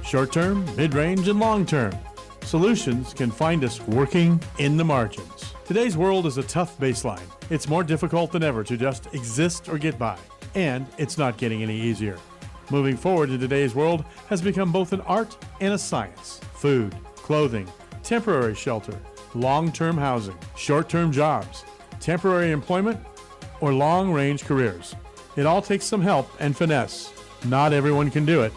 short-term, mid-range, and long-term. Solutions can find us working in the margins. Today's world is a tough baseline. It's more difficult than ever to just exist or get by, and it's not getting any easier. Moving forward in today's world has become both an art and a science. Food, clothing, temporary shelter, long-term housing, short-term jobs, temporary employment, or long-range careers. It all takes some help and finesse. Not everyone can do it.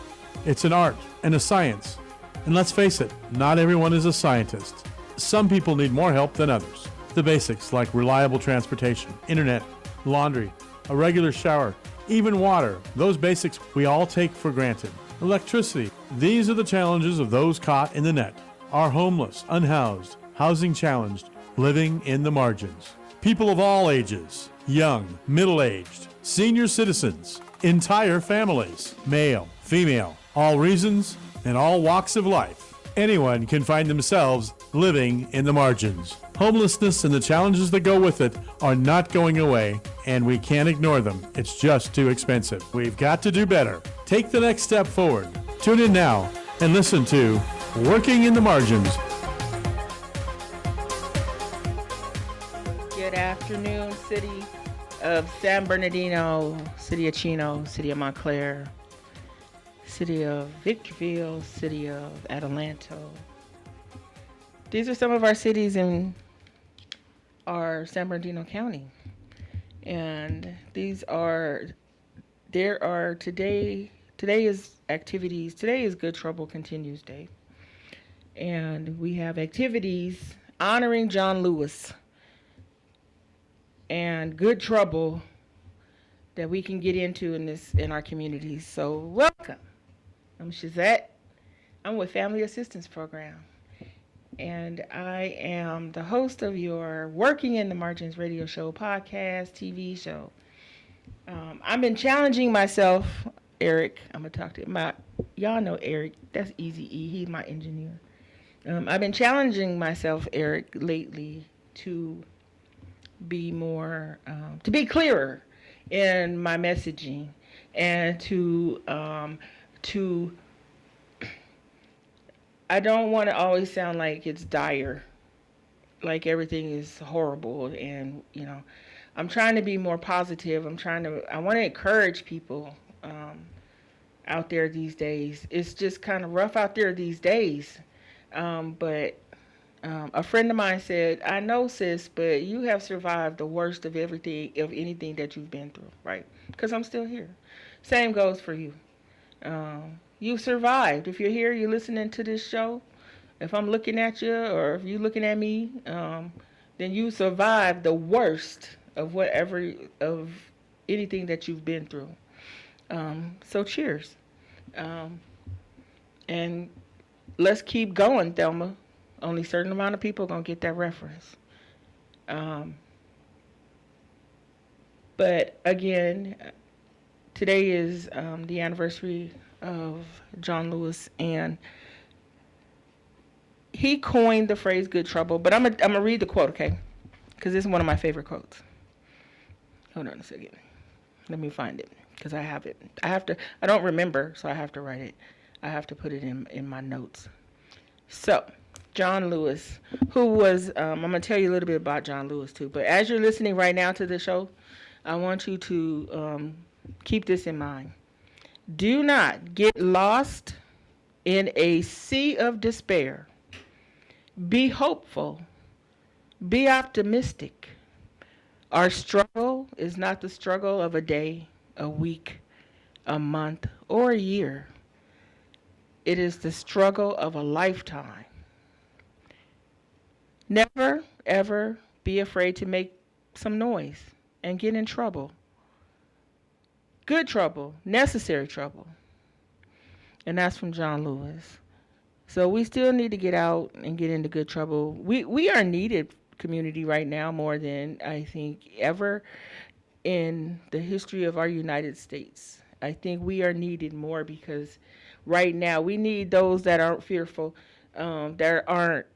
It's an art and a science. And let's face it, not everyone is a scientist. Some people need more help than others. The basics like reliable transportation, internet, laundry, a regular shower, even water, those basics we all take for granted. Electricity, these are the challenges of those caught in the net, are homeless, unhoused, housing challenged, living in the margins. People of all ages, young, middle-aged, senior citizens, entire families, male, female, all reasons and all walks of life. Anyone can find themselves living in the margins. Homelessness and the challenges that go with it are not going away, and we can't ignore them. It's just too expensive. We've got to do better. Take the next step forward. Tune in now and listen to Working in the Margins. Good afternoon, city of San Bernardino, city of Chino, city of Montclair, city of Victorville, city of Adelanto. These are some of our cities in our San Bernardino County. And today is activities. Today is Good Trouble Continues Day. And we have activities honoring John Lewis and good trouble that we can get into in our communities. So welcome. I'm Shazette. I'm with Family Assistance Program. And I am the host of your Working in the Margins radio show, podcast, TV show. I've been challenging myself, Eric. I'm going to talk to y'all know Eric. That's Easy E. He's my engineer. I've been challenging myself, Eric, lately to be more, to be clearer in my messaging and to I don't want to always sound like it's dire, like everything is horrible, and I'm trying to be more positive. I want to encourage people out there these days. It's just kind of rough out there these days, but a friend of mine said, "I know, sis, but you have survived the worst of anything that you've been through, right? Because I'm still here. Same goes for you. You survived. If you're here, you're listening to this show. If I'm looking at you or if you're looking at me, then you survived the worst of anything that you've been through. So cheers. And let's keep going, Thelma. Only a certain amount of people are going to get that reference. But again, today is the anniversary of John Lewis, and he coined the phrase "good trouble." But I'm gonna read the quote, okay? Because this is one of my favorite quotes. Hold on a second. Let me find it because I have it. I don't remember, so I have to write it. I have to put it in my notes. So, John Lewis, who was, I'm gonna tell you a little bit about John Lewis too. But as you're listening right now to the show, I want you to keep this in mind. Do not get lost in a sea of despair. Be hopeful. Be optimistic. Our struggle is not the struggle of a day, a week, a month, or a year. It is the struggle of a lifetime. Never, ever be afraid to make some noise and get in trouble. Good trouble, necessary trouble. And that's from John Lewis. So we still need to get out and get into good trouble. We are needed community right now more than I think ever in the history of our United States. I think we are needed more because right now we need those that aren't fearful, that aren't.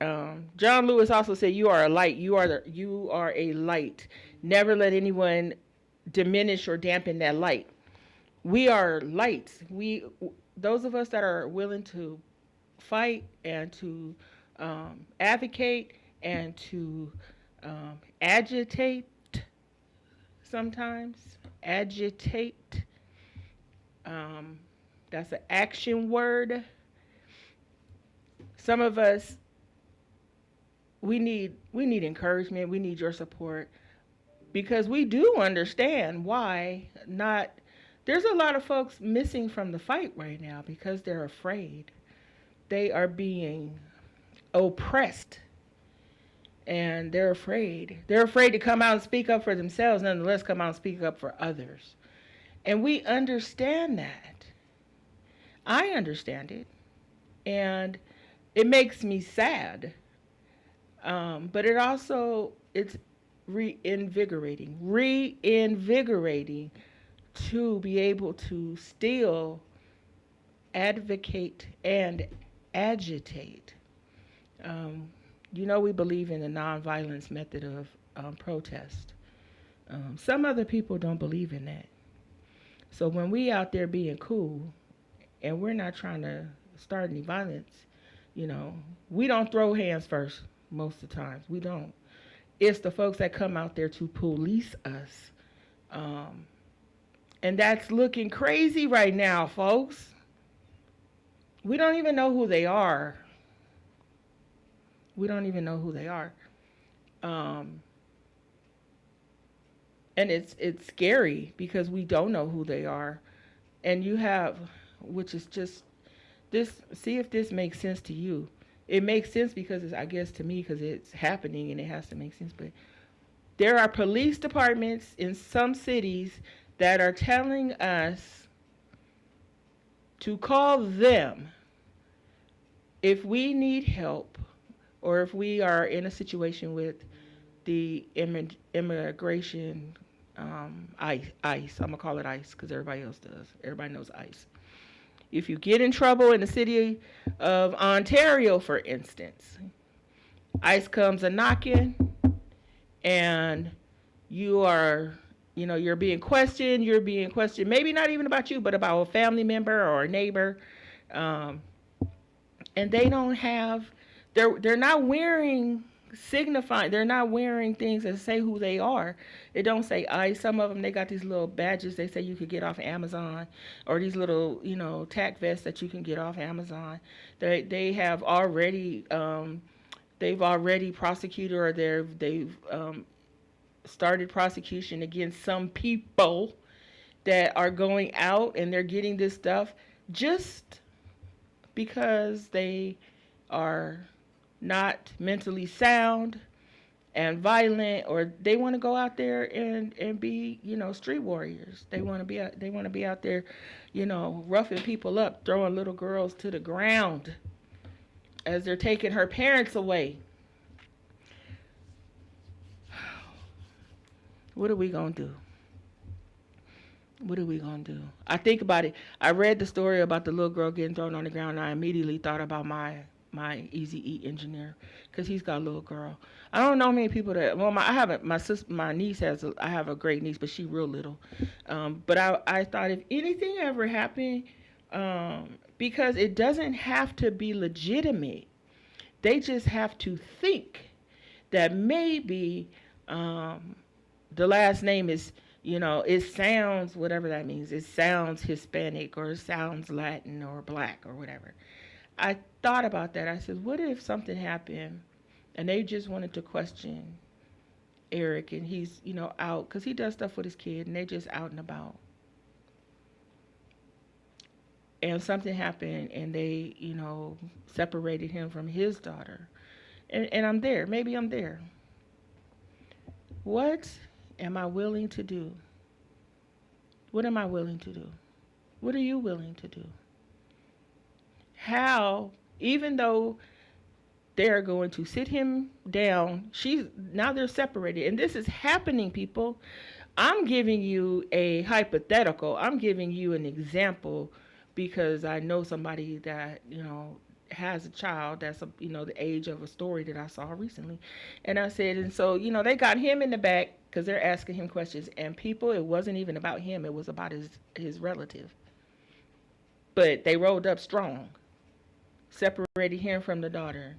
John Lewis also said, "You are a light. You are a light. Never let anyone diminish or dampen that light." We are lights. those of us that are willing to fight and to advocate and to agitate sometimes, agitate, um, that's an action word. Some of us, we need encouragement, we need your support because we do understand why not. There's a lot of folks missing from the fight right now because they're afraid. They are being oppressed and they're afraid. They're afraid to come out and speak up for themselves, nonetheless, come out and speak up for others. And we understand that. I understand it. And it makes me sad. But it's reinvigorating to be able to still advocate and agitate. Um, we believe in the nonviolence method of protest. Some other people don't believe in that. So when we out there being cool and we're not trying to start any violence, we don't throw hands first most of the times. We don't. It's the folks that come out there to police us. And that's looking crazy right now, folks. We don't even know who they are. We don't even know who they are. And it's scary because we don't know who they are. And which is just this, see if this makes sense to you. It makes sense because I guess to me, because it's happening and it has to make sense. But there are police departments in some cities that are telling us to call them if we need help or if we are in a situation with the immigration ICE. I'm going to call it ICE because everybody else does. Everybody knows ICE. If you get in trouble in the city of Ontario, for instance, ICE comes a knocking and you're being questioned. Maybe not even about you, but about a family member or a neighbor. And they don't have, they're not wearing they're not wearing things that say who they are. It don't say ICE. Some of them, they got these little badges they say you could get off Amazon, or these little, tack vests that you can get off Amazon. They have already, they've already prosecuted, or they've started prosecution against some people that are going out and they're getting this stuff just because they are not mentally sound and violent, or they want to go out there and be, street warriors. They want to be out there, roughing people up, throwing little girls to the ground as they're taking her parents away. What are we going to do? What are we going to do? I think about it. I read the story about the little girl getting thrown on the ground, and I immediately thought about my Easy E engineer, because he's got a little girl. I don't know many people that, well, my niece I have a great niece, but she's real little. But I thought if anything ever happened, because it doesn't have to be legitimate. They just have to think that maybe the last name is, it sounds, whatever that means, it sounds Hispanic or it sounds Latin or black or whatever. I thought about that. I said, what if something happened and they just wanted to question Eric, and he's, out, because he does stuff with his kid, and they just out and about. And something happened and they, separated him from his daughter. And I'm there. Maybe I'm there. What am I willing to do? What am I willing to do? What are you willing to do? How, even though they're going to sit him down, now they're separated. And this is happening, people. I'm giving you a hypothetical. I'm giving you an example because I know somebody that, has a child that's, the age of a story that I saw recently. And I said, and so, they got him in the back because they're asking him questions. And people, it wasn't even about him. It was about his relative. But they rolled up strong, separated him from the daughter.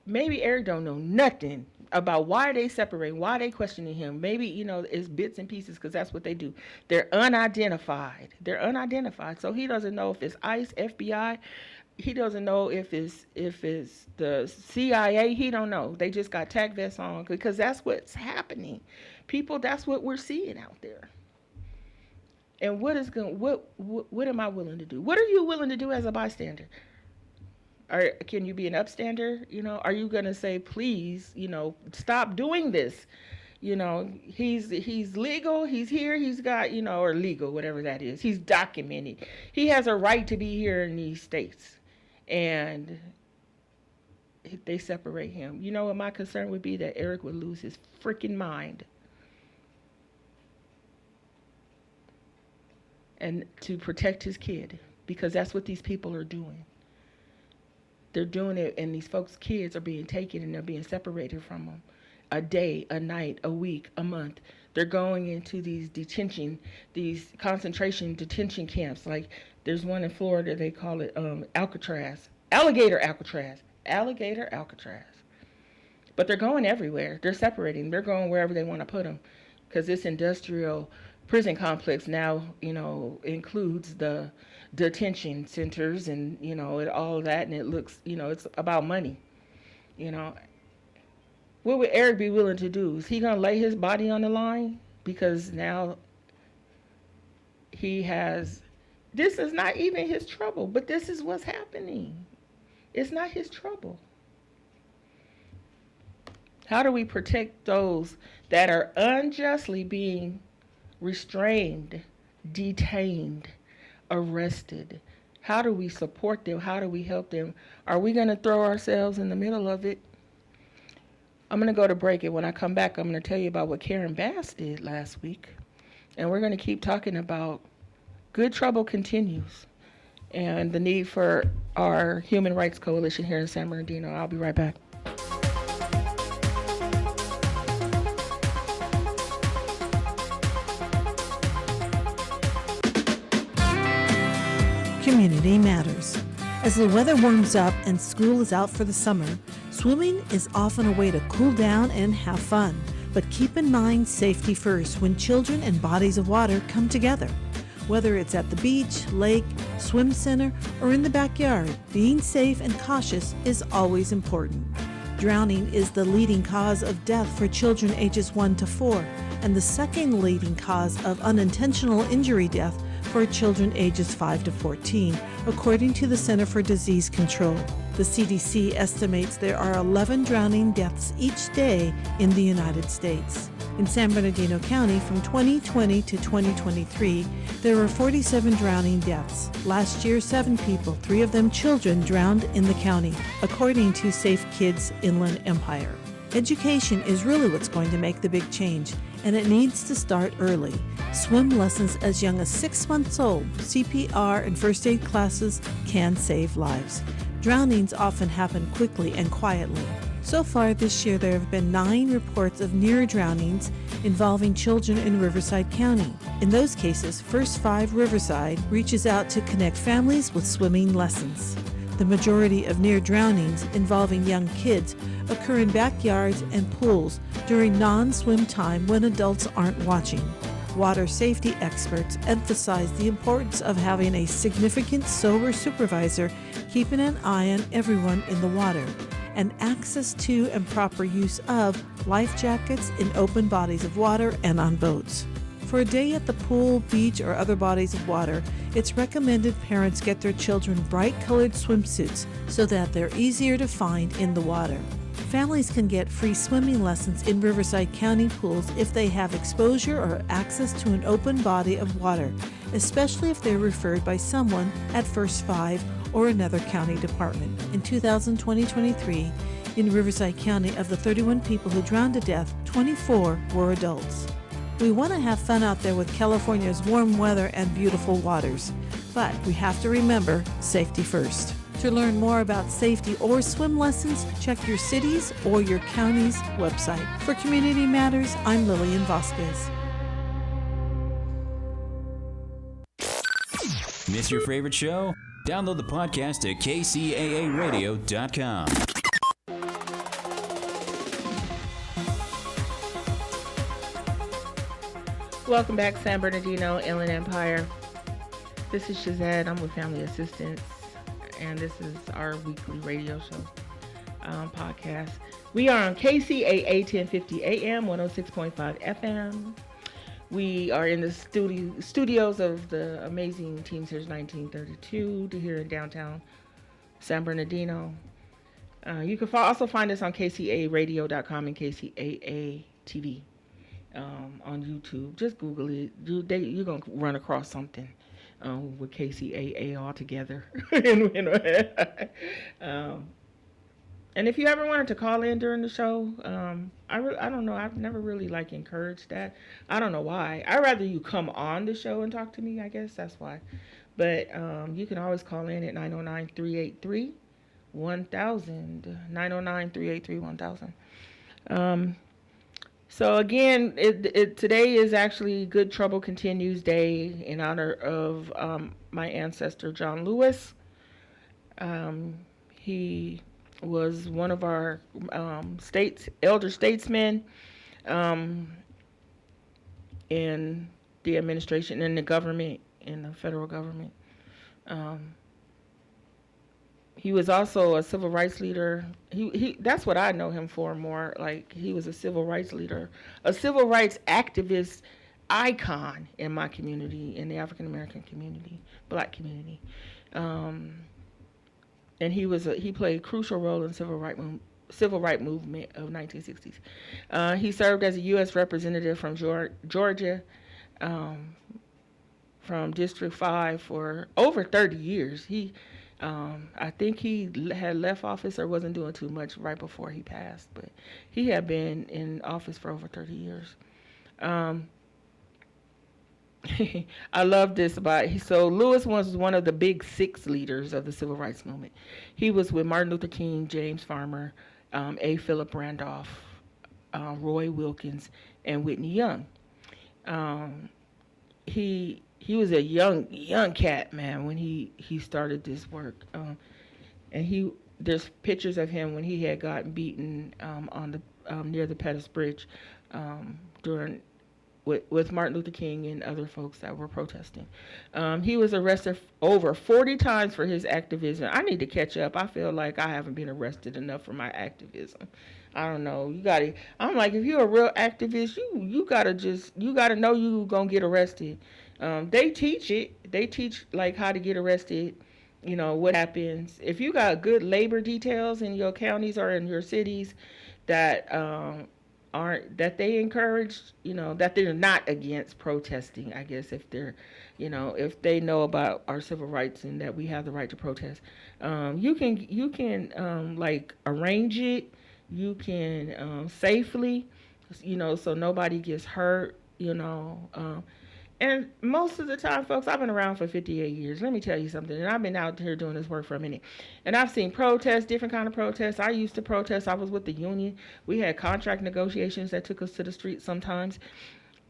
Maybe Eric don't know nothing about why they separating, why they questioning him. Maybe, it's bits and pieces because that's what they do. They're unidentified. So he doesn't know if it's ICE, FBI. He doesn't know if it's the CIA. He don't know. They just got tac vests on because that's what's happening. People, that's what we're seeing out there. And what am I willing to do? What are you willing to do as a bystander? Can you be an upstander? Are you gonna say, please, stop doing this? He's legal. He's here. He's got, or legal, whatever that is. He's documented. He has a right to be here in these states, and they separate him. You know what my concern would be? That Eric would lose his freaking mind. And to protect his kid, because that's what these people are doing. They're doing it, and these folks' kids are being taken and they're being separated from them. A day, a night, a week, a month. They're going into these concentration detention camps. Like there's one in Florida, they call it Alcatraz. Alligator Alcatraz. But they're going everywhere. They're separating. They're going wherever they want to put them. Because this industrial prison complex now, includes the detention centers and, all that. And it looks, it's about money. What would Eric be willing to do? Is he going to lay his body on the line? Because now this is not even his trouble, but this is what's happening. It's not his trouble. How do we protect those that are unjustly being restrained, detained, arrested? How do we support them? How do we help them? Are we going to throw ourselves in the middle of it? I'm going to go to break, and when I come back, I'm going to tell you about what Karen Bass did last week. And we're going to keep talking about Good Trouble Continues and the need for our Human Rights Coalition here in San Bernardino. I'll be right back. Community matters. As the weather warms up and school is out for the summer, swimming is often a way to cool down and have fun. But keep in mind safety first when children and bodies of water come together. Whether it's at the beach, lake, swim center, or in the backyard, being safe and cautious is always important. Drowning is the leading cause of death for children ages 1 to 4, and the second leading cause of unintentional injury death for children ages 5 to 14, according to the Center for Disease Control. The CDC estimates there are 11 drowning deaths each day in the United States. In San Bernardino County, from 2020 to 2023, there were 47 drowning deaths. Last year, 7 people, 3 of them children, drowned in the county, according to Safe Kids Inland Empire. Education is really what's going to make the big change, and it needs to start early. Swim lessons as young as 6 months old, CPR and first aid classes can save lives. Drownings often happen quickly and quietly. So far this year, there have been 9 reports of near drownings involving children in Riverside County. In those cases, First 5 Riverside reaches out to connect families with swimming lessons. The majority of near drownings involving young kids occur in backyards and pools during non-swim time when adults aren't watching. Water safety experts emphasize the importance of having a significant sober supervisor keeping an eye on everyone in the water, and access to and proper use of life jackets in open bodies of water and on boats. For a day at the pool, beach, or other bodies of water, it's recommended parents get their children bright-colored swimsuits so that they're easier to find in the water. Families can get free swimming lessons in Riverside County pools if they have exposure or access to an open body of water, especially if they're referred by someone at First 5 or another county department. In 2023, in Riverside County, of the 31 people who drowned to death, 24 were adults. We want to have fun out there with California's warm weather and beautiful waters, but we have to remember safety first. To learn more about safety or swim lessons, check your city's or your county's website. For Community Matters, I'm Lillian Vasquez. Miss your favorite show? Download the podcast at kcaaradio.com. Welcome back, San Bernardino, Inland Empire. This is Shazad. I'm with Family Assistance, and this is our weekly radio show podcast. We are on KCAA 1050 AM, 106.5 FM. We are in the studios of the amazing Team Series 1932 to here in downtown San Bernardino. You can also find us on kcaaradio.com and KCAA TV on YouTube. Just Google it. You're going to run across something with KCAA all together. And if you ever wanted to call in during the show, I don't know. I've never really encouraged that. I don't know why. I'd rather you come on the show and talk to me. I guess that's why. But you can always call in at 909-383-1000. 909-383-1000. So again, today is actually Good Trouble Continues Day in honor of my ancestor John Lewis. He was one of our elder statesmen in the administration, in the government, in the federal government. He was also a civil rights leader. He that's what I know him for more. He was a civil rights leader, a civil rights activist icon in my community, in the African American community, Black community. And he played a crucial role in civil rights movement of 1960s. He served as a U.S. representative from Georgia, from District 5 for over 30 years. I think he had left office or wasn't doing too much right before he passed, but he had been in office for over 30 years. I love this about so Lewis was one of the big six leaders of the civil rights movement. He was with Martin Luther King, James Farmer, A. Philip Randolph, Roy Wilkins, and Whitney Young. He was a young cat, man, when he started this work. And there's pictures of him when he had gotten beaten on the near the Pettus Bridge with Martin Luther King and other folks that were protesting. He was arrested over 40 times for his activism. I need to catch up. I feel like I haven't been arrested enough for my activism. I don't know. I'm like, if you're a real activist, you gotta know you gonna get arrested. They teach it. They teach how to get arrested. What happens if you got good labor details in your counties or in your cities that that they encourage, that they're not against protesting. I guess if they're, if they know about our civil rights and that we have the right to protest, you can arrange it. You can safely, so nobody gets hurt. And most of the time, folks, I've been around for 58 years. Let me tell you something. And I've been out here doing this work for a minute. And I've seen protests, different kind of protests. I used to protest. I was with the union. We had contract negotiations that took us to the street sometimes.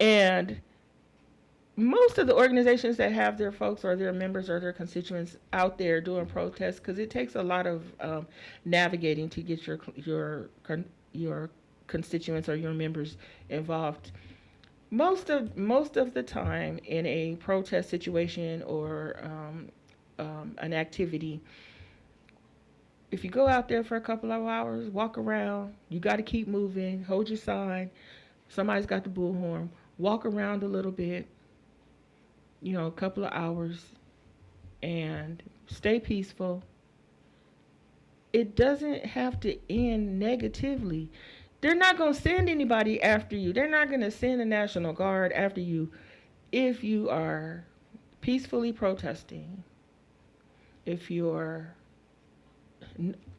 And most of the organizations that have their folks or their members or their constituents out there doing protests, because it takes a lot of navigating to get your constituents or your members involved. Most of the time in a protest situation or an activity, if you go out there for a couple of hours, walk around, you got to keep moving, hold your sign, somebody's got the bullhorn, walk around a little bit, a couple of hours, and stay peaceful. It doesn't have to end negatively. They're not going to send anybody after you. They're not going to send the National Guard after you if you are peacefully protesting. If you're,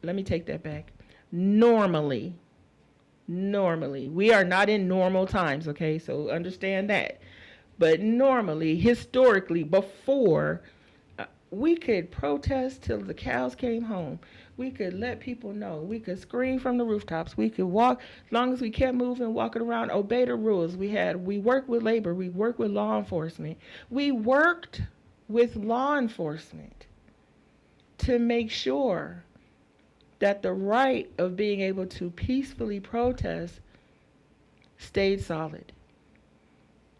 let me take that back. Normally. We are not in normal times, okay? So understand that. But normally, historically, before, we could protest till the cows came home. We could let people know. We could scream from the rooftops. We could walk, as long as we kept moving, walking around, obey the rules. We worked with labor. We worked with law enforcement. We worked with law enforcement to make sure that the right of being able to peacefully protest stayed solid.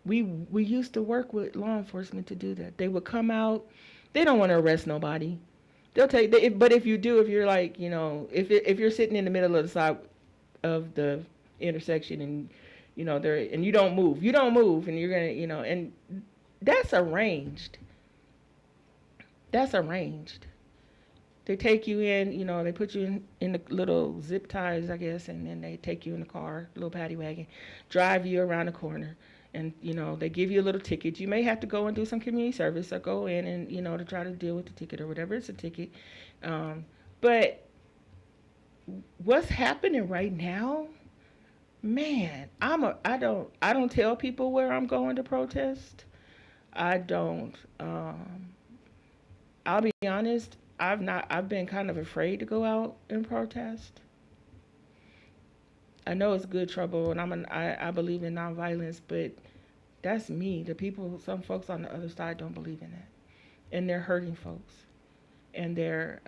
We used to work with law enforcement to do that. They would come out. They don't want to arrest nobody. They'll take. But if you do, if you're like, if you're sitting in the middle of the side of the intersection and and you don't move, and you're gonna, and that's arranged. That's arranged. They take you in, they put you in the little zip ties, I guess, and then they take you in the car, little paddy wagon, drive you around the corner, and, they give you a little ticket. You may have to go and do some community service or go in and, to try to deal with the ticket or whatever. It's a ticket. But what's happening right now, man, I don't tell people where I'm going to protest. I don't, I'll be honest, I've been kind of afraid to go out and protest. I know it's good trouble, and I believe in nonviolence, but that's me. Some folks on the other side don't believe in that, and they're hurting folks, and they're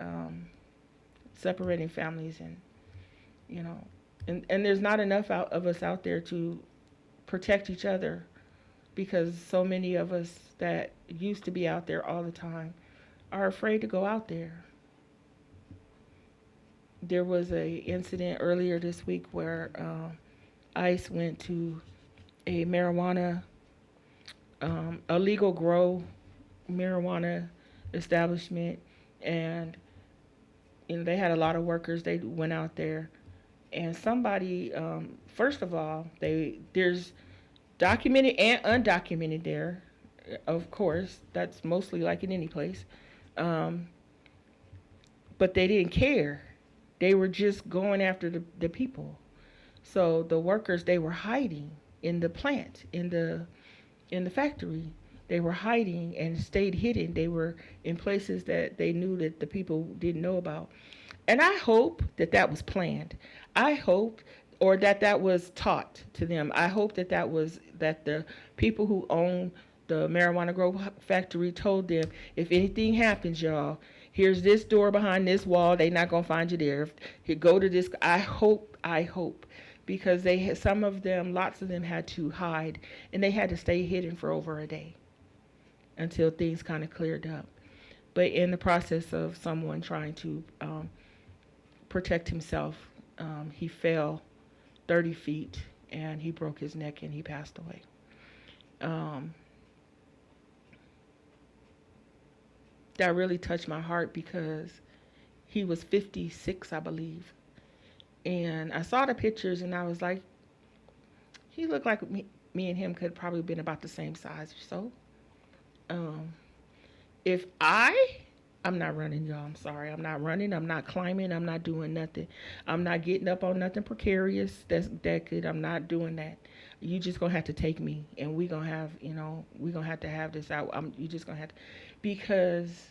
separating families, and and there's not enough of us out there to protect each other, because so many of us that used to be out there all the time are afraid to go out there. There was a incident earlier this week where ICE went to a marijuana, a legal grow marijuana establishment, and they had a lot of workers. They went out there, and somebody, first of all, there's documented and undocumented there. Of course, that's mostly like in any place. But they didn't care. They were just going after the people. So the workers, they were hiding in the plant, in the factory. They were hiding and stayed hidden. They were in places that they knew that the people didn't know about. And I hope that was planned. I hope, or that was taught to them. I hope that the people who own the marijuana grow factory told them, if anything happens, y'all, here's this door behind this wall. They're not gonna find you there. You go to this. I hope, because lots of them had to hide, and they had to stay hidden for over a day until things kind of cleared up. But in the process of someone trying to protect himself, he fell 30 feet and he broke his neck and he passed away. That really touched my heart because he was 56, I believe. And I saw the pictures and I was like, he looked like me and him could probably have been about the same size or so. I'm not running, y'all. I'm sorry. I'm not running. I'm not climbing. I'm not doing nothing. I'm not getting up on nothing precarious. I'm not doing that. You just gonna have to take me, and we gonna have to have this out. You just gonna have to, because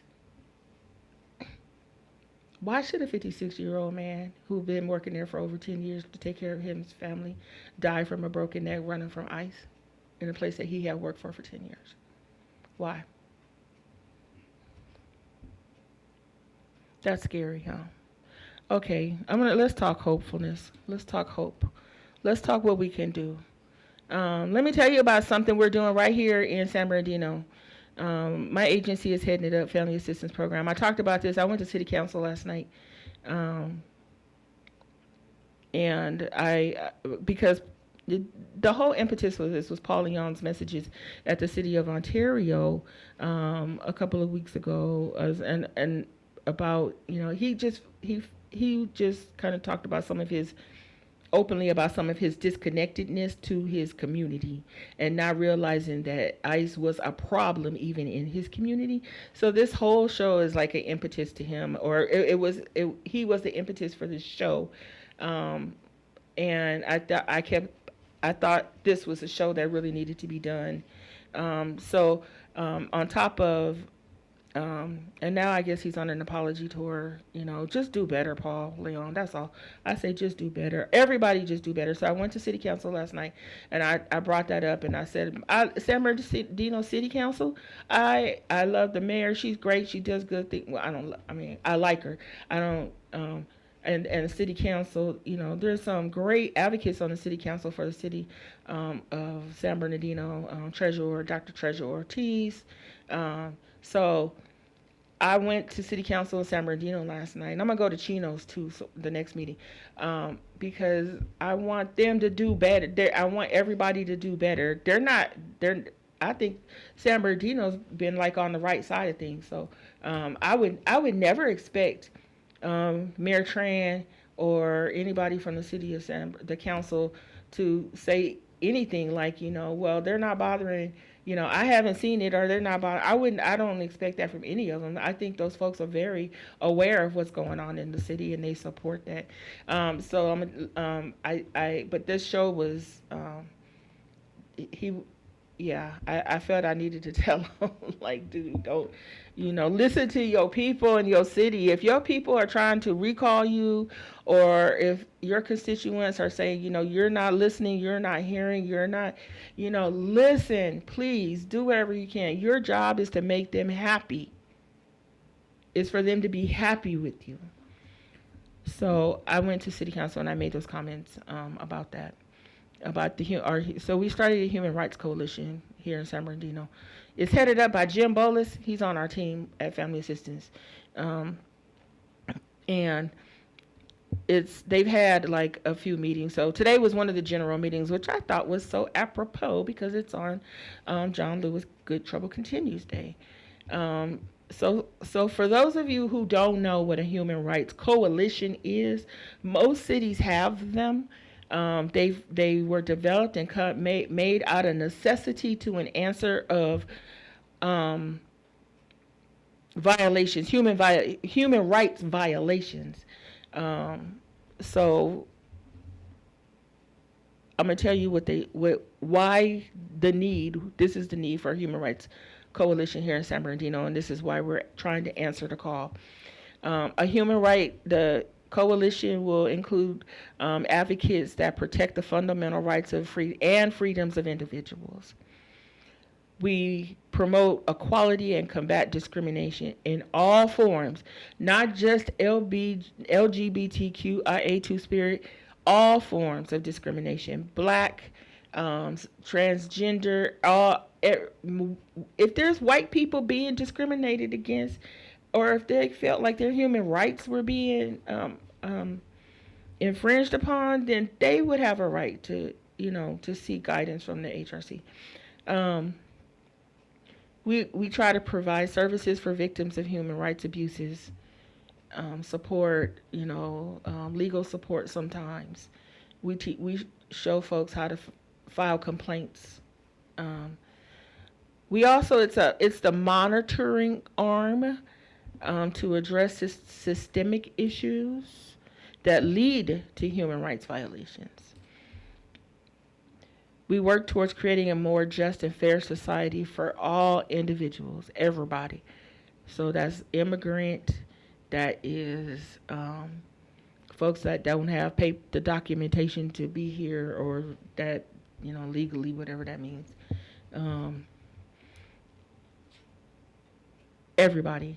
why should a 56-year-old man who've been working there for over 10 years to take care of his family die from a broken neck running from ICE in a place that he had worked for 10 years? Why? That's scary, huh? Okay, let's talk hopefulness. Let's talk hope. Let's talk what we can do. Let me tell you about something we're doing right here in San Bernardino. My agency is heading it up, Family Assistance Program. I talked about this. I went to City Council last night. And because the whole impetus for this was Paul Leon's messages at the City of Ontario a couple of weeks ago, and about, he just kind of talked about openly about some of his disconnectedness to his community and not realizing that ICE was a problem even in his community. So this whole show is like an impetus to him, or he was the impetus for this show. And I thought this was a show that really needed to be done. On top of And now I guess he's on an apology tour. Just do better, Paul Leon. That's all. I say just do better. Everybody just do better. So I went to City Council last night, and I brought that up, and I said, San Bernardino City Council, I love the mayor. She's great. She does good things. Well, I like her. I don't. And the city council, there's some great advocates on the city council for the city of San Bernardino, Dr. Treasurer Ortiz. So I went to city council in San Bernardino last night, and I'm gonna go to Chino's too, so the next meeting, because I want them to do better. I want everybody to do better. I think San Bernardino's been like on the right side of things. So I would never expect Mayor Tran or anybody from the city of the council to say anything like, well, they're not bothering, I haven't seen it, or they're not bothering. I don't expect that from any of them. I think those folks are very aware of what's going on in the city, and they support that. But this show was, I felt I needed to tell him, like, dude, don't, listen to your people in your city. If your people are trying to recall you, or if your constituents are saying, you're not listening, you're not hearing, you're not, listen, please do whatever you can. Your job is to make them happy. It's for them to be happy with you. So I went to city council and I made those comments about that. So we started a Human Rights Coalition here in San Bernardino. It's headed up by Jim Bolus. He's on our team at Family Assistance, and they've had like a few meetings. So today was one of the general meetings, which I thought was so apropos because it's on John Lewis Good Trouble Continues Day. So for those of you who don't know what a Human Rights Coalition is, most cities have them. They were developed and made out of necessity to an answer of violations, human rights violations. So I'm gonna tell you why the need. This is the need for a Human Rights Coalition here in San Bernardino, and this is why we're trying to answer the call. The coalition will include advocates that protect the fundamental rights of freedoms of individuals. We promote equality and combat discrimination in all forms, not just LGBTQIA2 spirit, all forms of discrimination, Black, transgender, if there's white people being discriminated against, or if they felt like their human rights were being infringed upon, then they would have a right to seek guidance from the HRC. We try to provide services for victims of human rights abuses, support, legal support sometimes. We show folks how to file complaints. We also, it's the monitoring arm to address systemic issues that lead to human rights violations. We work towards creating a more just and fair society for all individuals, everybody. So that's immigrant, that is folks that don't have the documentation to be here, or that, legally, whatever that means. Everybody.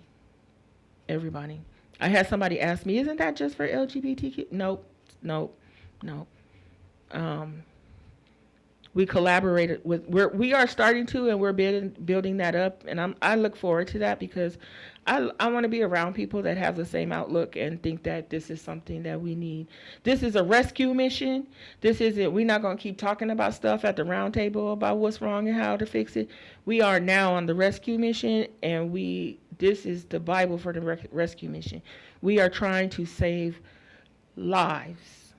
I had somebody ask me, isn't that just for LGBTQ? Nope. We collaborated we are starting to, and we're building that up, and I look forward to that, because I want to be around people that have the same outlook and think that this is something that we need. This is a rescue mission. We're not going to keep talking about stuff at the round table about what's wrong and how to fix it. We are now on the rescue mission, and this is the Bible for the rescue mission. We are trying to save lives.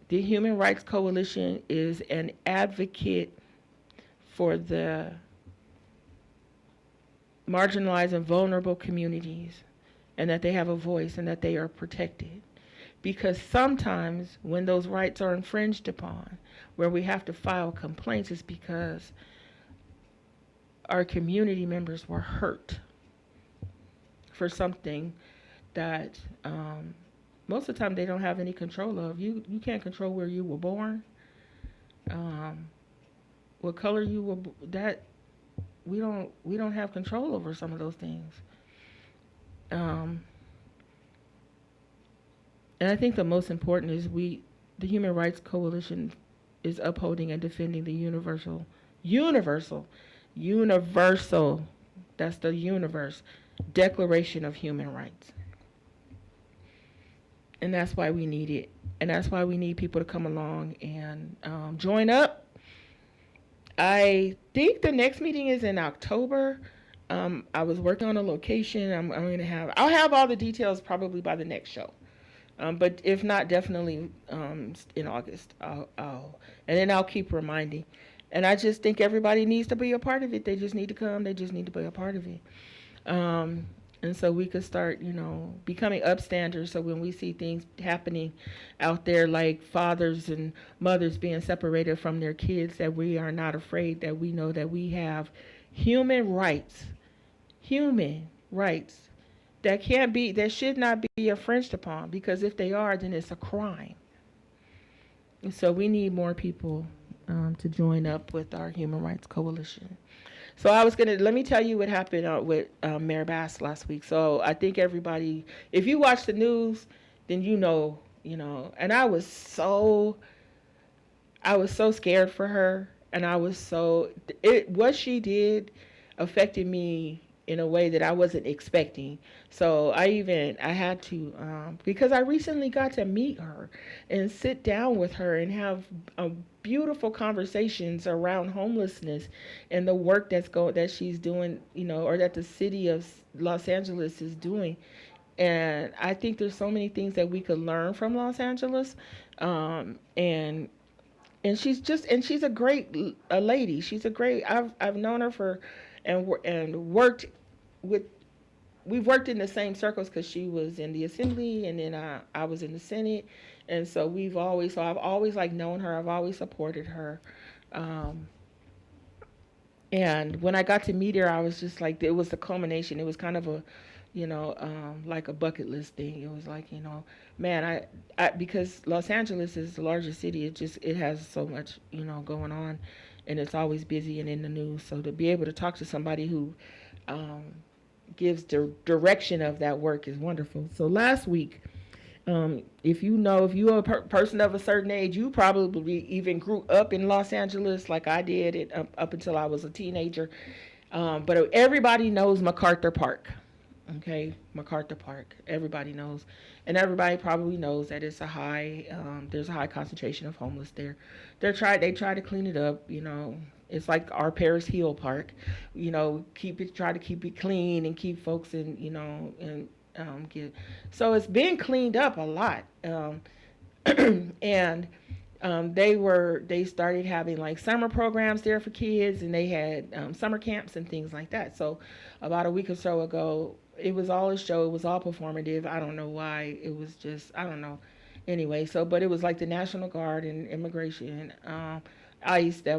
The Human Rights Coalition is an advocate for the marginalized and vulnerable communities, and that they have a voice and that they are protected. Because sometimes when those rights are infringed upon, where we have to file complaints, is because our community members were hurt for something that most of the time they don't have any control of. You can't control where you were born, what color you were. That we don't have control over some of those things. And I think the most important is the Human Rights Coalition is upholding and defending the universal, that's the universe, Declaration of Human Rights. And that's why we need it. And that's why we need people to come along and join up. I think the next meeting is in October. I was working on a location. I'll have all the details probably by the next show. But if not, definitely in August. And then I'll keep reminding. And I just think everybody needs to be a part of it. They just need to come. They just need to be a part of it. And so we could start, becoming upstanders. So when we see things happening out there, like fathers and mothers being separated from their kids, that we are not afraid, that we know that we have human rights that should not be infringed upon, because if they are, then it's a crime. And so we need more people to join up with our Human Rights Coalition. So let me tell you what happened with Mayor Bass last week. So I think everybody, if you watch the news, then you know, and I was so scared for her, and what she did affected me in a way that I wasn't expecting. So I had to, because I recently got to meet her and sit down with her and have beautiful conversations around homelessness and the work that she's doing, or that the city of Los Angeles is doing. And I think there's so many things that we could learn from Los Angeles. And she's a great lady. She's a great, I've known her for, and worked with, we've worked in the same circles because she was in the assembly, and then I was in the Senate. And so I've always known her. I've always supported her. And when I got to meet her, I was just like, it was the culmination. It was kind of a, like a bucket list thing. It was like, man, I because Los Angeles is the largest city. It has so much, going on, and it's always busy and in the news. So to be able to talk to somebody who gives the direction of that work is wonderful. So last week, if you're a person of a certain age, you probably even grew up in Los Angeles like I did up until I was a teenager. But everybody knows MacArthur Park. Okay, MacArthur Park. Everybody knows. And everybody probably knows that it's there's a high concentration of homeless there. They try to clean it up, It's like our Paris Hill Park, try to keep it clean and keep folks in, so it's been cleaned up a lot. And they started having like summer programs there for kids, and they had summer camps and things like that. So about a week or so ago, it was all a show. It was all performative. I don't know why. It was just, I don't know. Anyway, but it was like the National Guard and immigration, ICE they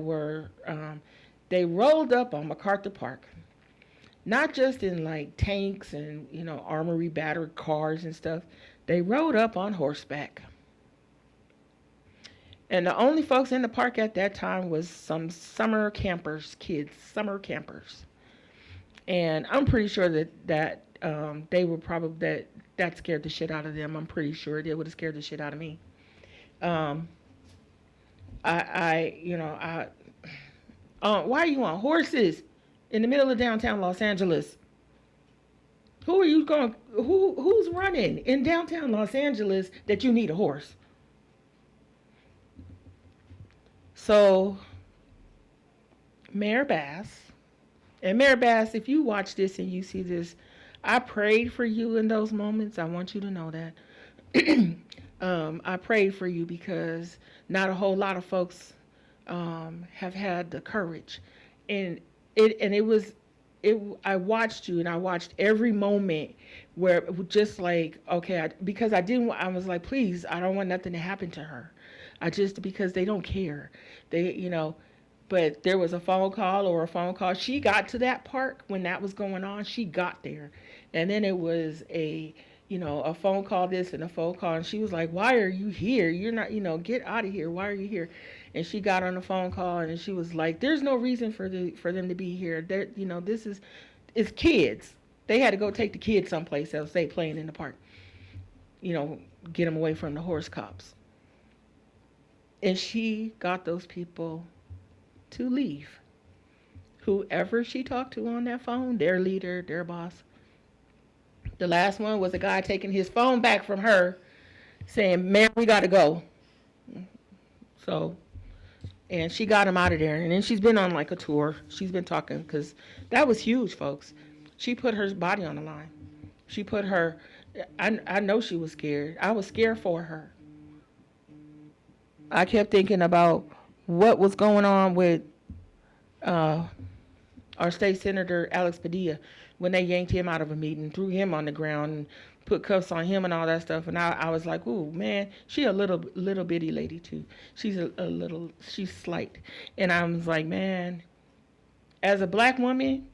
rolled up on MacArthur Park. Not just in like tanks and, armory battered cars and stuff. They rode up on horseback. And the only folks in the park at that time was some summer campers. And I'm pretty sure that they were probably, that scared the shit out of them. I'm pretty sure it would have scared the shit out of me. Why are you on horses in the middle of downtown Los Angeles? Who's running in downtown Los Angeles that you need a horse? So, Mayor Bass, if you watch this and you see this, I prayed for you in those moments. I want you to know that. I prayed for you because not a whole lot of folks have had the courage. And I watched you, and I watched every moment where it was just like, okay, I was like, please, I don't want nothing to happen to her. Because they don't care. But there was a phone call. She got to that park when that was going on. She got there. And then it was a phone call this and a phone call. And she was like, why are you here? You're not, get out of here. Why are you here? And she got on the phone call and she was like, there's no reason for them to be here. It's kids. They had to go take the kids someplace else. They playing in the park. Get them away from the horse cops. And she got those people to leave. Whoever she talked to on that phone, their leader, their boss. The last one was a guy taking his phone back from her saying, man, we got to go. So, and she got him out of there. And then she's been on like a tour. She's been talking because that was huge, folks. She put her body on the line. She put her, I know she was scared. I was scared for her. I kept thinking about what was going on with our state senator, Alex Padilla, when they yanked him out of a meeting, threw him on the ground, and put cuffs on him and all that stuff. And I was like, ooh, man, she a little bitty lady too. She's she's slight. And I was like, man, as a black woman,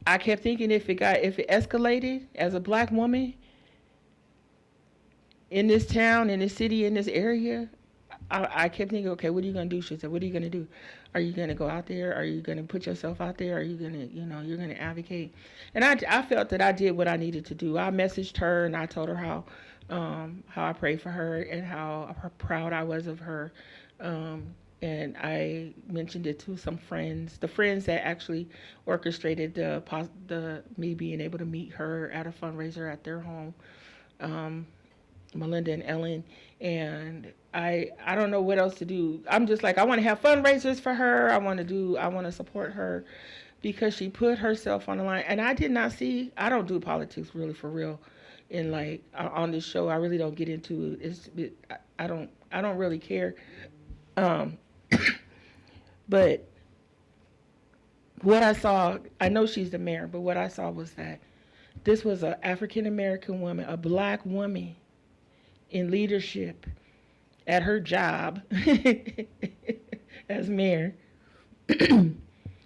I kept thinking if it escalated as a black woman in this town, in this city, in this area, I kept thinking, okay, what are you going to do? She said, what are you going to do? Are you going to go out there? Are you going to put yourself out there? Are you going to, you're going to advocate? And I felt that I did what I needed to do. I messaged her and I told her how I prayed for her and how proud I was of her. And I mentioned it to some friends, the friends that actually orchestrated the me being able to meet her at a fundraiser at their home, Melinda and Ellen. And I don't know what else to do. I'm just like, I want to have fundraisers for her. I want to support her because she put herself on the line. And I don't do politics really for real. And like on this show, I really don't get into it. I don't really care. But what I saw, I know she's the mayor, but what I saw was that this was an African-American woman, a black woman in leadership at her job as mayor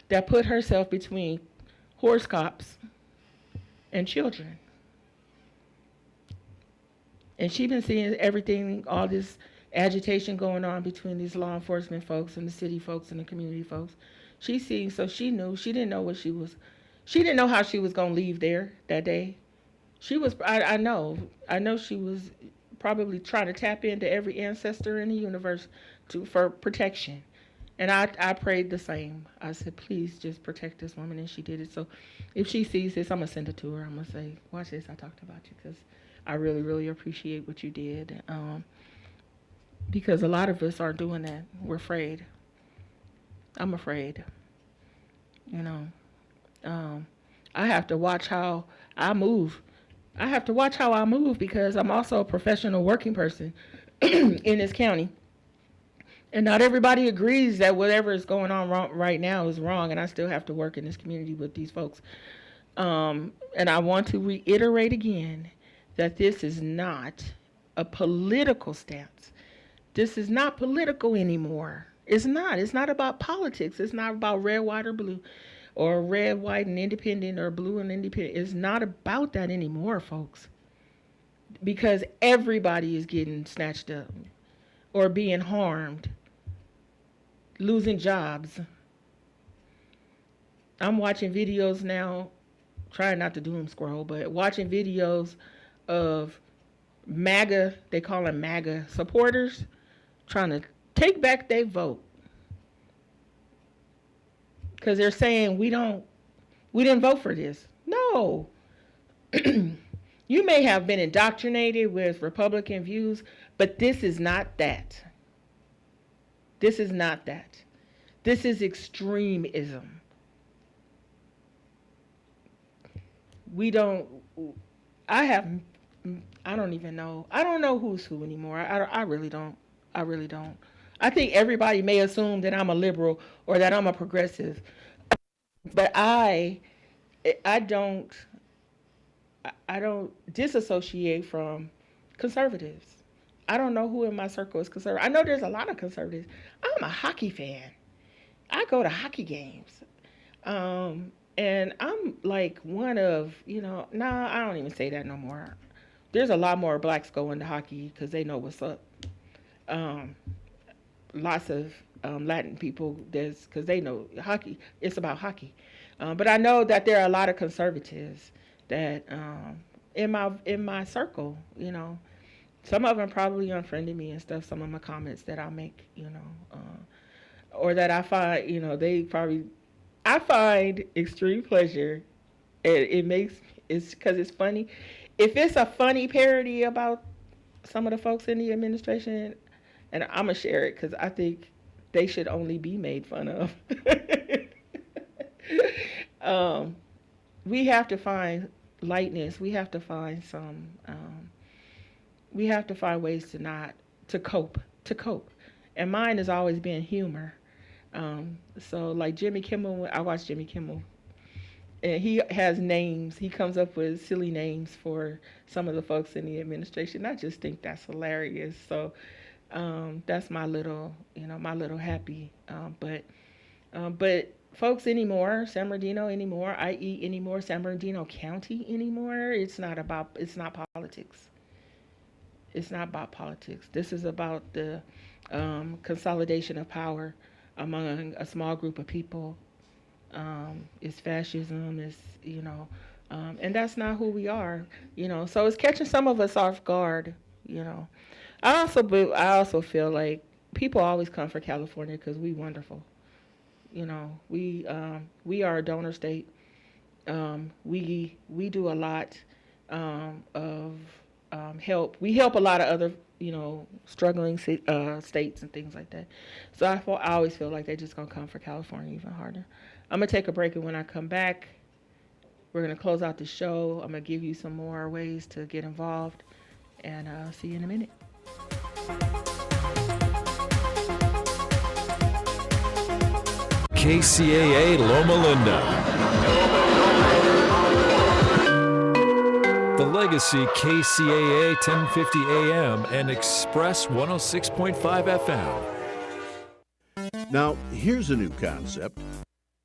that put herself between horse cops and children. And she's been seeing everything, all this agitation going on between these law enforcement folks and the city folks and the community folks. She's seeing, so she knew, she didn't know how she was going to leave there that day. She was, I know she was probably trying to tap into every ancestor in the universe for protection. And I prayed the same. I said, please just protect this woman, and she did it. So if she sees this, I'm going to send it to her. I'm going to say, watch this, I talked about you because I really, really appreciate what you did. Because a lot of us aren't doing that. We're afraid. I'm afraid. I have to watch how I move. Because I'm also a professional working person in this county. And not everybody agrees that whatever is going on right now is wrong, and I still have to work in this community with these folks. And I want to reiterate again that this is not a political stance. This is not political anymore. It's not. It's not about politics. It's not about red, white, or blue, or red, white, and independent, or blue and independent. It's not about that anymore, folks. Because everybody is getting snatched up or being harmed, losing jobs. I'm watching videos now, trying not to doom scroll, but watching videos of MAGA, they call them MAGA supporters, trying to take back their vote. Because they're saying we didn't vote for this. No. You may have been indoctrinated with Republican views, but this is not that. This is not that. This is extremism. I don't even know. I don't know who's who anymore. I really don't. I think everybody may assume that I'm a liberal or that I'm a progressive, but I don't disassociate from conservatives. I don't know who in my circle is conservative. I know there's a lot of conservatives. I'm a hockey fan. I go to hockey games. And I'm like one of, nah, I don't even say that no more. There's a lot more blacks going to hockey because they know what's up. Um, Lots of Latin people, because they know hockey. It's about hockey. But I know that there are a lot of conservatives that in my circle, some of them probably unfriended me and stuff. Some of my comments that I make, or that I find, they probably, I find extreme pleasure. It's because it's funny. If it's a funny parody about some of the folks in the administration, and I'm gonna share it because I think they should only be made fun of. um, we have to find lightness. We have to find some. We have to find ways to cope. And mine has always been humor. So like Jimmy Kimmel, I watch Jimmy Kimmel, and he has names. He comes up with silly names for some of the folks in the administration. I just think that's hilarious. So that's my little happy. But folks anymore, San Bernardino anymore, i.e. anymore, San Bernardino County anymore, it's not politics. It's not about politics. This is about the consolidation of power among a small group of people. It's fascism. And that's not who we are. So it's catching some of us off guard. I also feel like people always come for California because we wonderful. We are a donor state. We do a lot of help. We help a lot of other struggling states and things like that. So I always feel like they're just gonna come for California even harder. I'm gonna take a break, and when I come back, we're gonna close out the show. I'm gonna give you some more ways to get involved, and see you in a minute. KCAA Loma Linda. The Legacy KCAA 1050 AM and Express 106.5 FM. Now, here's a new concept.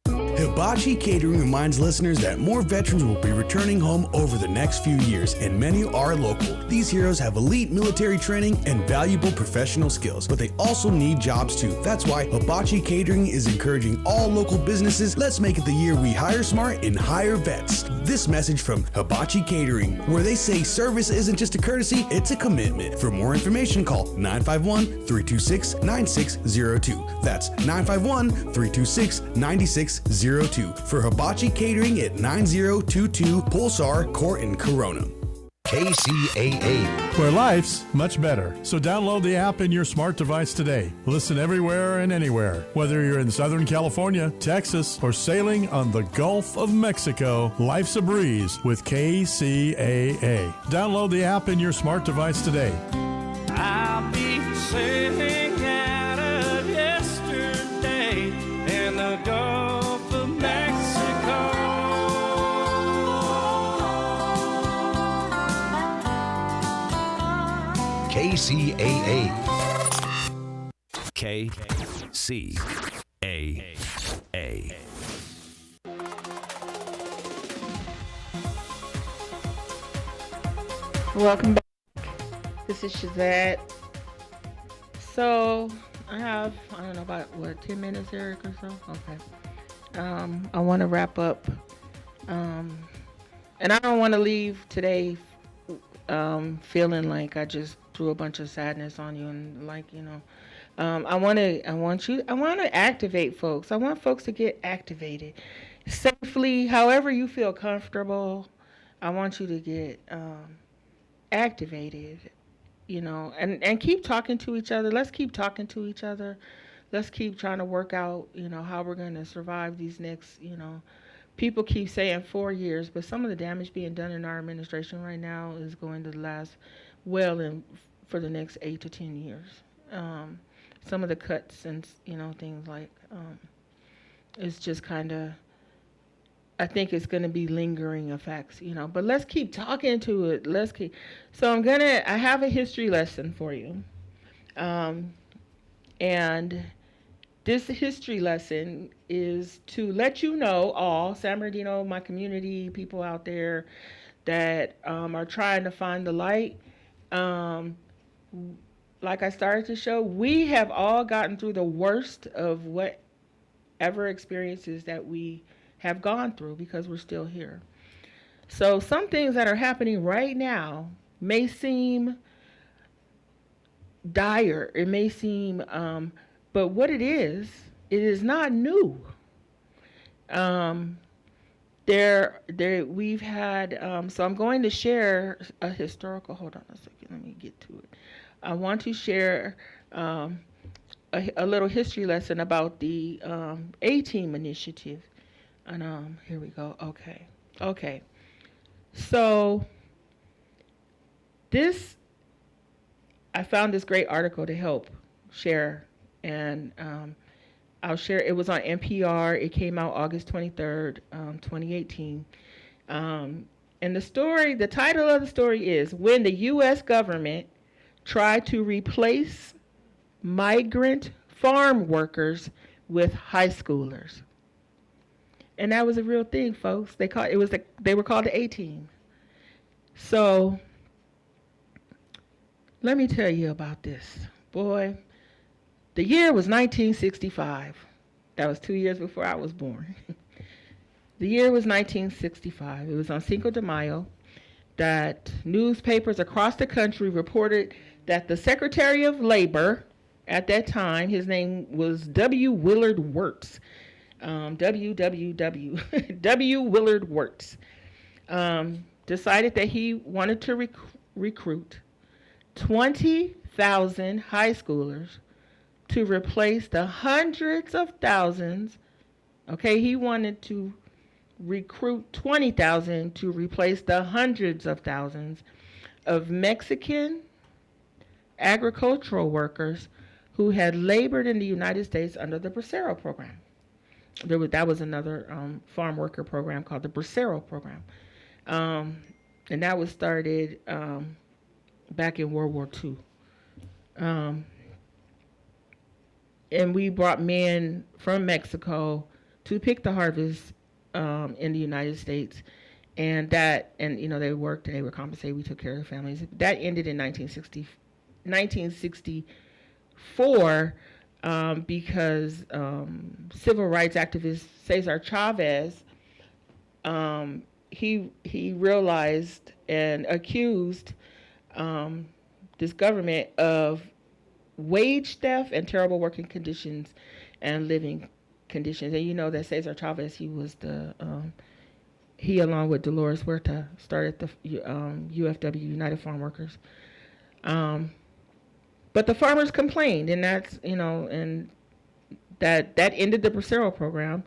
Hibachi Catering reminds listeners that more veterans will be returning home over the next few years, and many are local. These heroes have elite military training and valuable professional skills, but they also need jobs too. That's why Hibachi Catering is encouraging all local businesses. Let's make it the year we hire smart and hire vets. This message from Hibachi Catering, where they say service isn't just a courtesy, it's a commitment. For more information, call 951-326-9602. That's 951-326-9602 for Hibachi Catering at 9022 Pulsar Court in Corona. KCAA. Where life's much better. So download the app in your smart device today. Listen everywhere and anywhere. Whether you're in Southern California, Texas, or sailing on the Gulf of Mexico, life's a breeze with KCAA. Download the app in your smart device today. I'll be sailing out of yesterday in the Gulf of Mexico. KCAA. KCAA. Welcome back. This is Shazad. So I have, I don't know, about 10 minutes, Eric, or so? Okay. I want to wrap up. And I don't want to leave today feeling like I just threw a bunch of sadness on you and I want to activate folks. I want folks to get activated safely, however you feel comfortable. I want you to get activated, and keep talking to each other. Let's keep talking to each other. Let's keep trying to work out, how we're going to survive these next, people keep saying 4 years, but some of the damage being done in our administration right now is going to last for the next 8 to 10 years. Some of the cuts and, things like, it's just kind of, I think it's going to be lingering effects, but let's keep talking to it. So I have a history lesson for you. And this history lesson is to let you know, all San Bernardino, my community, people out there that are trying to find the light. Like I started to show, we have all gotten through the worst of whatever experiences that we have gone through because we're still here. So some things that are happening right now may seem dire. It may seem, but what it is not new. We've had, so I'm going to share a historical, hold on a second, let me get to it. I want to share a little history lesson about the A-Team initiative. And here we go, okay. So I found this great article to help share, and I'll share. It was on NPR. It came out August 23rd, 2018. And the title of the story is "When the U.S. Government Tried to Replace Migrant Farm Workers with High Schoolers." And that was a real thing, folks. They were called the A-Team. So let me tell you about this. Boy, the year was 1965. That was 2 years before I was born. The year was 1965. It was on Cinco de Mayo that newspapers across the country reported that the Secretary of Labor at that time, his name was W. Willard Wirtz, W. Willard Wirtz, decided that he wanted to recruit 20,000 high schoolers to replace the hundreds of thousands. Okay, he wanted to recruit 20,000 to replace the hundreds of thousands of Mexican agricultural workers who had labored in the United States under the Bracero program. That was another farm worker program called the Bracero program. And that was started back in World War II. And we brought men from Mexico to pick the harvest in the United States. And they worked and they were compensated. We took care of their families. That ended in 1964 because civil rights activist Cesar Chavez, he realized and accused this government of wage theft and terrible working conditions and living conditions. And you know that Cesar Chavez, he was he along with Dolores Huerta started the UFW, United Farm Workers. But the farmers complained, and that's, and that ended the Bracero program.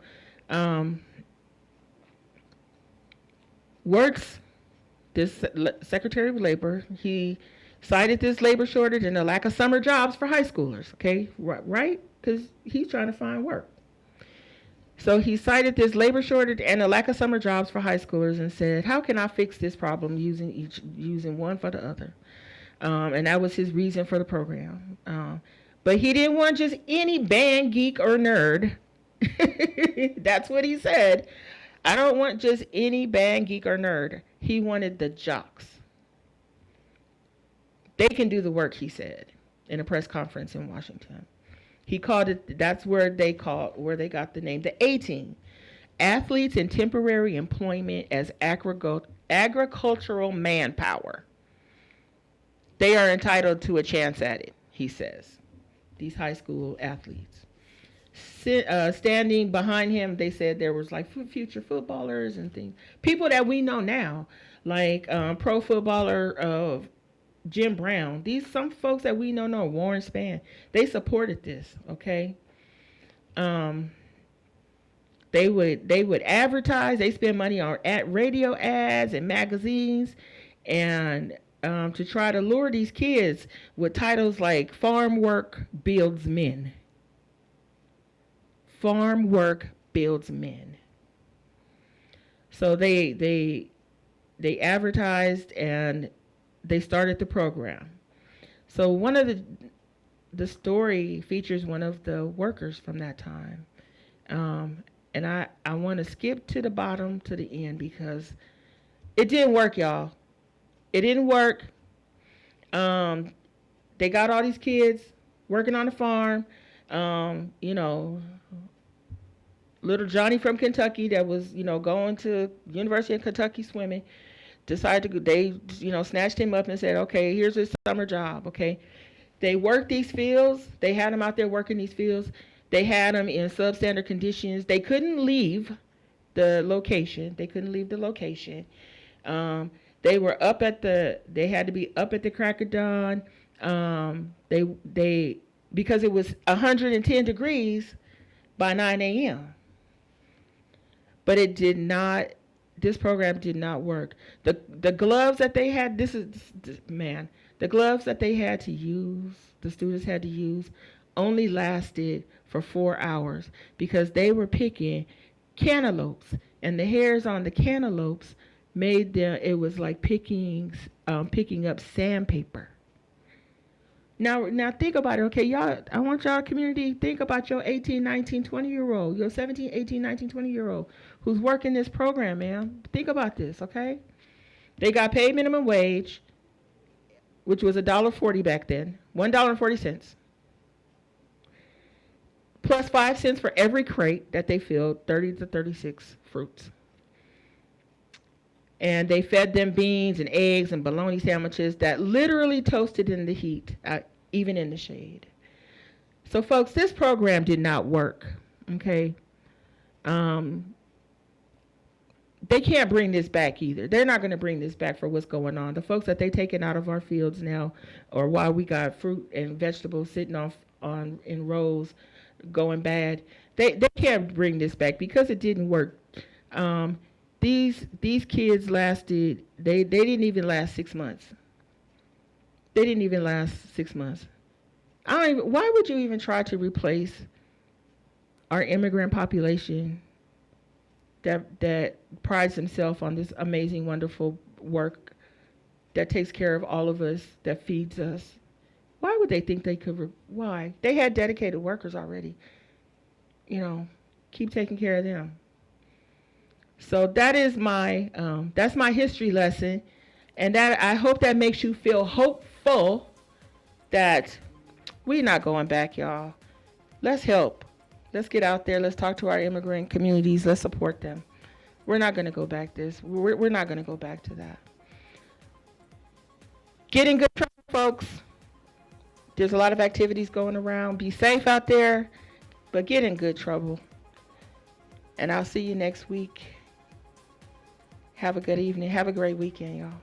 Wirtz, this Secretary of Labor, he cited this labor shortage and the lack of summer jobs for high schoolers, okay, right? Because he's trying to find work. So he cited this labor shortage and the lack of summer jobs for high schoolers and said, how can I fix this problem using one for the other? And that was his reason for the program. But he didn't want just any band, geek, or nerd. That's what he said. I don't want just any band, geek, or nerd. He wanted the jocks. They can do the work, he said, in a press conference in Washington. He called it, that's where they got the name, the A-Team. Athletes in temporary employment as agricultural manpower. They are entitled to a chance at it, he says, these high school athletes. Standing behind him, they said there was like future footballers and things. People that we know now, like pro footballer Jim Brown. Some folks that we know, Warren Spann, they supported this, okay? They would advertise, they spend money on radio ads and magazines, and to try to lure these kids with titles like Farm Work Builds Men. Farm Work Builds Men. So they advertised and they started the program. So one of the story features one of the workers from that time. And I want to skip to the bottom to the end because it didn't work, y'all. It didn't work. They got all these kids working on the farm. You know, little Johnny from Kentucky that was, you know, going to University of Kentucky swimming, decided to go, they, you know, snatched him up and said, okay, here's his summer job, okay? They worked these fields. They had him out there working these fields. They had him in substandard conditions. They couldn't leave the location. They were up at they had to be up at the crack of dawn. Because it was 110 degrees by 9 a.m. But it did not, this program did not work. The gloves that they had, the gloves that they had to use, the students had to use, only lasted for 4 hours because they were picking cantaloupes, and the hairs on the cantaloupes made them, it was like picking up sandpaper. Now think about it, okay, y'all, I want y'all community, think about your 18, 19, 20-year-old, your 17, 18, 19, 20-year-old who's working this program, man. Think about this, okay? They got paid minimum wage, which was $1.40 back then, $1.40. Plus 5 cents for every crate that they filled, 30 to 36 fruits. And they fed them beans and eggs and bologna sandwiches that literally toasted in the heat, even in the shade. So folks, this program did not work, okay? They can't bring this back either. They're not going to bring this back for what's going on. The folks that they taking out of our fields now, or while we got fruit and vegetables sitting in rows going bad, they can't bring this back because it didn't work. These kids lasted, they didn't even last 6 months. They didn't even last 6 months. Why would you even try to replace our immigrant population that prides themselves on this amazing, wonderful work that takes care of all of us, that feeds us? Why would they think they could? Why? They had dedicated workers already. You know, keep taking care of them. So that is that's my history lesson, and that I hope that makes you feel hopeful that we're not going back, y'all. Let's help. Let's get out there. Let's talk to our immigrant communities. Let's support them. We're not going to go back we're not going to go back to that. Get in good trouble, folks. There's a lot of activities going around. Be safe out there, but get in good trouble. And I'll see you next week. Have a good evening. Have a great weekend, y'all.